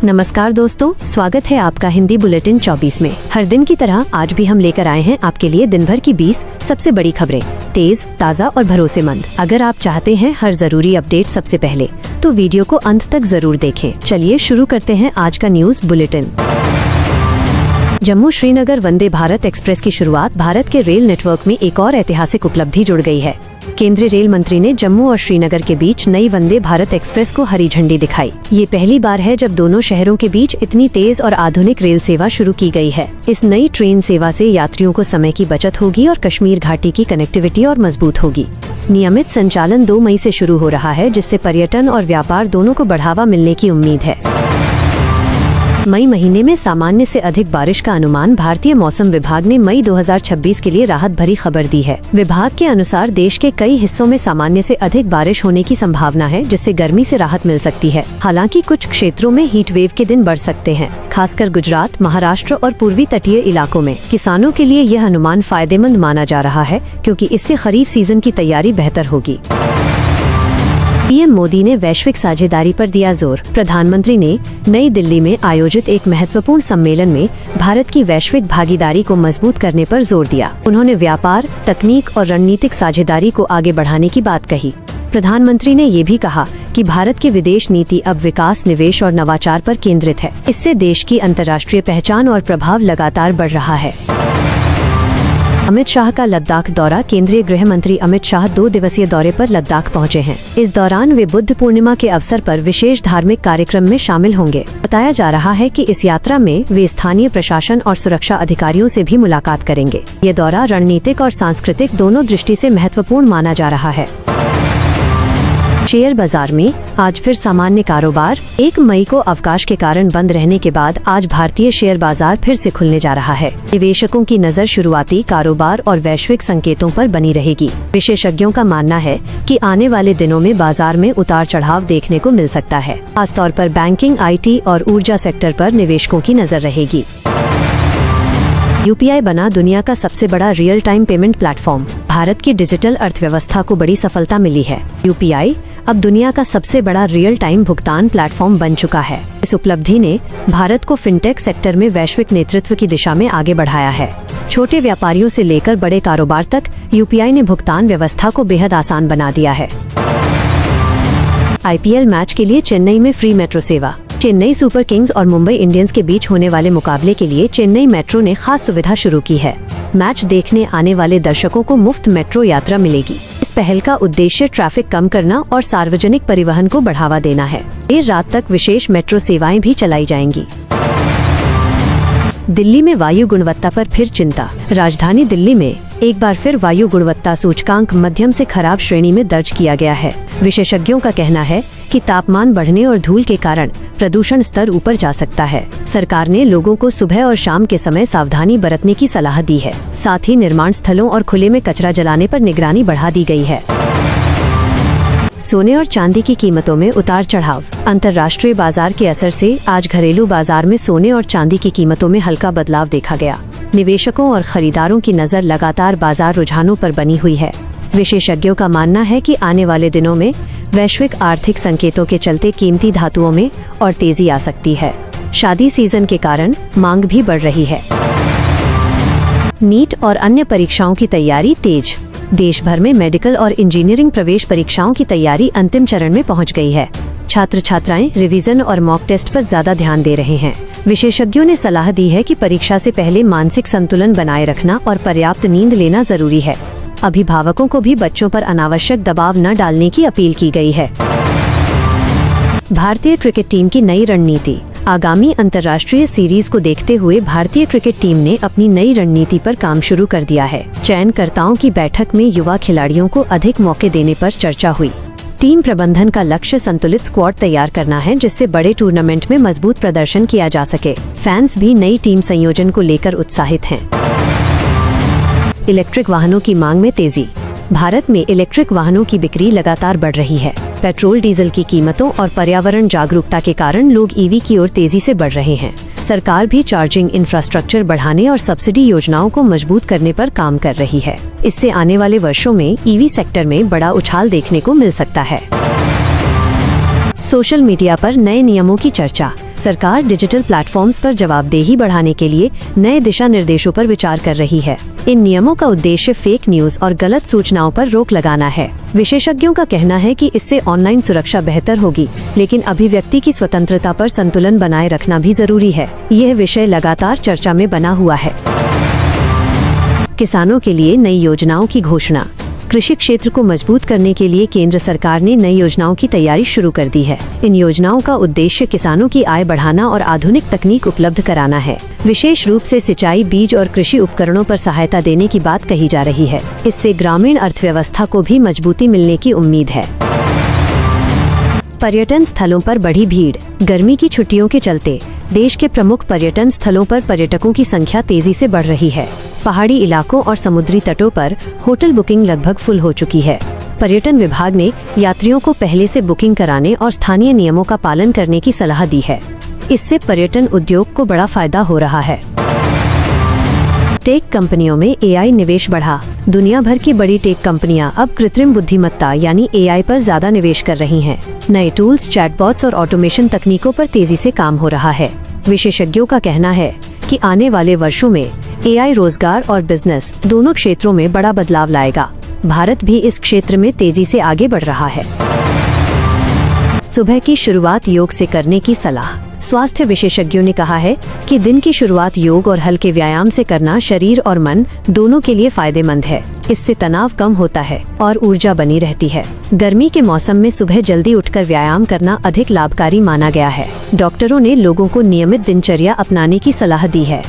नमस्कार दोस्तों, स्वागत है आपका हिंदी बुलेटिन 24 में। हर दिन की तरह आज भी हम लेकर आए हैं आपके लिए दिन भर की 20 सबसे बड़ी खबरें, तेज, ताज़ा और भरोसेमंद। अगर आप चाहते हैं हर जरूरी अपडेट सबसे पहले, तो वीडियो को अंत तक जरूर देखें। चलिए शुरू करते हैं आज का news bulletin. Jammu Srinagar Vande Bharat express की शुरुआत भारत के रेल नेटवर्क में एक और ऐतिहासिक उपलब्धि जुड़ गई है। केंद्रीय रेल मंत्री ने जम्मू और श्रीनगर के बीच नई वंदे भारत एक्सप्रेस को हरी झंडी दिखाई। ये पहली बार है जब दोनों शहरों के बीच इतनी तेज और आधुनिक रेल सेवा शुरू की गई है। इस नई ट्रेन सेवा से यात्रियों को समय की बचत होगी और कश्मीर घाटी की कनेक्टिविटी और मजबूत होगी। नियमित संचालन 2 मई से शुरू हो रहा है, जिससे पर्यटन और व्यापार दोनों को बढ़ावा मिलने की उम्मीद है। मई महीने में सामान्य से अधिक बारिश का अनुमान। भारतीय मौसम विभाग ने मई 2026 के लिए राहत भरी खबर दी है। विभाग के अनुसार देश के कई हिस्सों में सामान्य से अधिक बारिश होने की संभावना है, जिससे गर्मी से राहत मिल सकती है। हालांकि कुछ क्षेत्रों में हीट वेव के दिन बढ़ सकते हैं, खासकर गुजरात, महाराष्ट्र और पूर्वी तटीय इलाकों में। किसानों के लिए यह अनुमान फायदेमंद माना जा रहा है, क्योंकि इससे खरीफ सीजन की तैयारी बेहतर होगी। पीएम मोदी ने वैश्विक साझेदारी पर दिया जोर। प्रधानमंत्री ने नई दिल्ली में आयोजित एक महत्वपूर्ण सम्मेलन में भारत की वैश्विक भागीदारी को मजबूत करने पर जोर दिया। उन्होंने व्यापार, तकनीक और रणनीतिक साझेदारी को आगे बढ़ाने की बात कही। प्रधानमंत्री ने ये भी कहा कि भारत की विदेश नीति अब विकास, निवेश और नवाचार पर केंद्रित है। इससे देश की अंतर्राष्ट्रीय पहचान और प्रभाव लगातार बढ़ रहा है। अमित शाह का लद्दाख दौरा। केंद्रीय गृह मंत्री अमित शाह 2 दिवसीय दौरे पर लद्दाख पहुंचे हैं। इस दौरान वे बुद्ध पूर्णिमा के अवसर पर विशेष धार्मिक कार्यक्रम में शामिल होंगे। बताया जा रहा है कि इस यात्रा में वे स्थानीय प्रशासन और सुरक्षा अधिकारियों से भी मुलाकात करेंगे। ये दौरा रणनीतिक और सांस्कृतिक दोनों दृष्टि से महत्वपूर्ण माना जा रहा है। शेयर बाजार में आज फिर सामान्य कारोबार। 1 मई को अवकाश के कारण बंद रहने के बाद आज भारतीय शेयर बाजार फिर से खुलने जा रहा है। निवेशकों की नजर शुरुआती कारोबार और वैश्विक संकेतों पर बनी रहेगी। विशेषज्ञों का मानना है कि आने वाले दिनों में बाजार में उतार चढ़ाव देखने को मिल सकता है। खासतौर पर बैंकिंग, IT और ऊर्जा सेक्टर पर निवेशकों की नजर रहेगी। UPI बना दुनिया का सबसे बड़ा real time payment platform. Bharat की डिजिटल अर्थव्यवस्था को बड़ी सफलता मिली है। UPI अब दुनिया का सबसे बड़ा रियल टाइम भुगतान प्लेटफॉर्म बन चुका है। इस उपलब्धि ने भारत को फिनटेक सेक्टर में वैश्विक नेतृत्व की दिशा में आगे बढ़ाया है। छोटे व्यापारियों से लेकर बड़े कारोबार तक UPI ने भुगतान व्यवस्था को बेहद आसान बना दिया है। IPL मैच के लिए चेन्नई में फ्री मेट्रो सेवा। चेन्नई सुपर किंग्स और मुंबई इंडियंस के बीच होने वाले मुकाबले के लिए चेन्नई मेट्रो ने खास सुविधा शुरू की है। मैच देखने आने वाले दर्शकों को मुफ्त मेट्रो यात्रा मिलेगी। इस पहल का उद्देश्य ट्रैफिक कम करना और सार्वजनिक परिवहन को बढ़ावा देना है। देर रात तक विशेष मेट्रो सेवाएं भी चलाई जाएंगी। दिल्ली में वायु गुणवत्ता पर फिर चिंता। राजधानी दिल्ली में एक बार फिर वायु गुणवत्ता सूचकांक मध्यम से खराब श्रेणी में दर्ज किया गया है। विशेषज्ञों का कहना है कि तापमान बढ़ने और धूल के कारण प्रदूषण स्तर ऊपर जा सकता है। सरकार ने लोगों को सुबह और शाम के समय सावधानी बरतने की सलाह दी है। साथ ही निर्माण स्थलों और खुले में कचरा जलाने पर निगरानी बढ़ा दी गई है। सोने और चांदी की कीमतों में उतार चढ़ाव। अंतर्राष्ट्रीय बाजार के असर से आज घरेलू बाजार में सोने और चांदी की कीमतों में हल्का बदलाव देखा गया। निवेशकों और खरीदारों की नजर लगातार बाजार रुझानों पर बनी हुई है। विशेषज्ञों का मानना है कि आने वाले दिनों में वैश्विक आर्थिक संकेतों के चलते कीमती धातुओं में और तेजी आ सकती है। शादी सीजन के कारण मांग भी बढ़ रही है। नीट और अन्य परीक्षाओं की तैयारी तेज। देश भर में मेडिकल और इंजीनियरिंग प्रवेश परीक्षाओं की तैयारी अंतिम चरण में पहुंच गई है। छात्र छात्राएं रिवीजन और मॉक टेस्ट पर ज्यादा ध्यान दे रहे हैं। विशेषज्ञों ने सलाह दी है कि परीक्षा से पहले मानसिक संतुलन बनाए रखना और पर्याप्त नींद लेना जरूरी है। अभिभावकों को भी बच्चों पर अनावश्यक दबाव न डालने की अपील की गई है। भारतीय क्रिकेट टीम की नई रणनीति। आगामी अंतर्राष्ट्रीय सीरीज को देखते हुए भारतीय क्रिकेट टीम ने अपनी नई रणनीति पर काम शुरू कर दिया है। चयनकर्ताओं की बैठक में युवा खिलाड़ियों को अधिक मौके देने पर चर्चा हुई। टीम प्रबंधन का लक्ष्य संतुलित स्क्वाड तैयार करना है, जिससे बड़े टूर्नामेंट में मजबूत प्रदर्शन किया जा सके। फैंस भी नई टीम संयोजन को लेकर उत्साहित हैं। इलेक्ट्रिक वाहनों की मांग में तेजी। भारत में इलेक्ट्रिक वाहनों की बिक्री लगातार बढ़ रही है। पेट्रोल डीजल की कीमतों और पर्यावरण जागरूकता के कारण लोग EV की ओर तेजी से बढ़ रहे हैं। सरकार भी चार्जिंग इंफ्रास्ट्रक्चर बढ़ाने और सब्सिडी योजनाओं को मजबूत करने पर काम कर रही है। इससे आने वाले वर्षों में EV सेक्टर में बड़ा उछाल देखने को मिल सकता है। सोशल मीडिया पर नए नियमों की चर्चा। सरकार डिजिटल प्लेटफॉर्म्स पर जवाबदेही बढ़ाने के लिए नए दिशा निर्देशों पर विचार कर रही है। इन नियमों का उद्देश्य फेक न्यूज और गलत सूचनाओं पर रोक लगाना है। विशेषज्ञों का कहना है कि इससे ऑनलाइन सुरक्षा बेहतर होगी, लेकिन अभिव्यक्ति की स्वतंत्रता पर संतुलन बनाए रखना भी जरूरी है। यह विषय लगातार चर्चा में बना हुआ है। किसानों के लिए नई योजनाओं की घोषणा। कृषि क्षेत्र को मजबूत करने के लिए केंद्र सरकार ने नई योजनाओं की तैयारी शुरू कर दी है। इन योजनाओं का उद्देश्य किसानों की आय बढ़ाना और आधुनिक तकनीक उपलब्ध कराना है। विशेष रूप से सिंचाई, बीज और कृषि उपकरणों पर सहायता देने की बात कही जा रही है। इससे ग्रामीण अर्थव्यवस्था को भी मजबूती मिलने की उम्मीद है। पर्यटन स्थलों पर बढ़ी भीड़। गर्मी की छुट्टियों के चलते देश के प्रमुख पर्यटन स्थलों पर पर्यटकों की संख्या तेजी से बढ़ रही है। पहाड़ी इलाकों और समुद्री तटों पर होटल बुकिंग लगभग फुल हो चुकी है। पर्यटन विभाग ने यात्रियों को पहले से बुकिंग कराने और स्थानीय नियमों का पालन करने की सलाह दी है। इससे पर्यटन उद्योग को बड़ा फायदा हो रहा है। टेक कंपनियों में एआई निवेश बढ़ा। दुनिया भर की बड़ी टेक कंपनियां अब कृत्रिम बुद्धिमत्ता यानी एआई पर ज्यादा निवेश कर रही हैं। नए टूल्स, चैटबॉट्स और ऑटोमेशन तकनीकों पर तेजी से काम हो रहा है। विशेषज्ञों का कहना है कि आने वाले वर्षों में एआई रोजगार और बिजनेस दोनों क्षेत्रों में बड़ा बदलाव लाएगा। भारत भी इस क्षेत्र में तेजी से आगे बढ़ रहा है। सुबह की शुरुआत योग से करने की सलाह। स्वास्थ्य विशेषज्ञों ने कहा है कि दिन की शुरुआत योग और हल्के व्यायाम से करना शरीर और मन दोनों के लिए फायदेमंद है। इससे तनाव कम होता है और ऊर्जा बनी रहती है। गर्मी के मौसम में सुबह जल्दी उठकर व्यायाम करना अधिक लाभकारी माना गया है। डॉक्टरों ने लोगों को नियमित दिनचर्या अपनाने की सलाह दी है।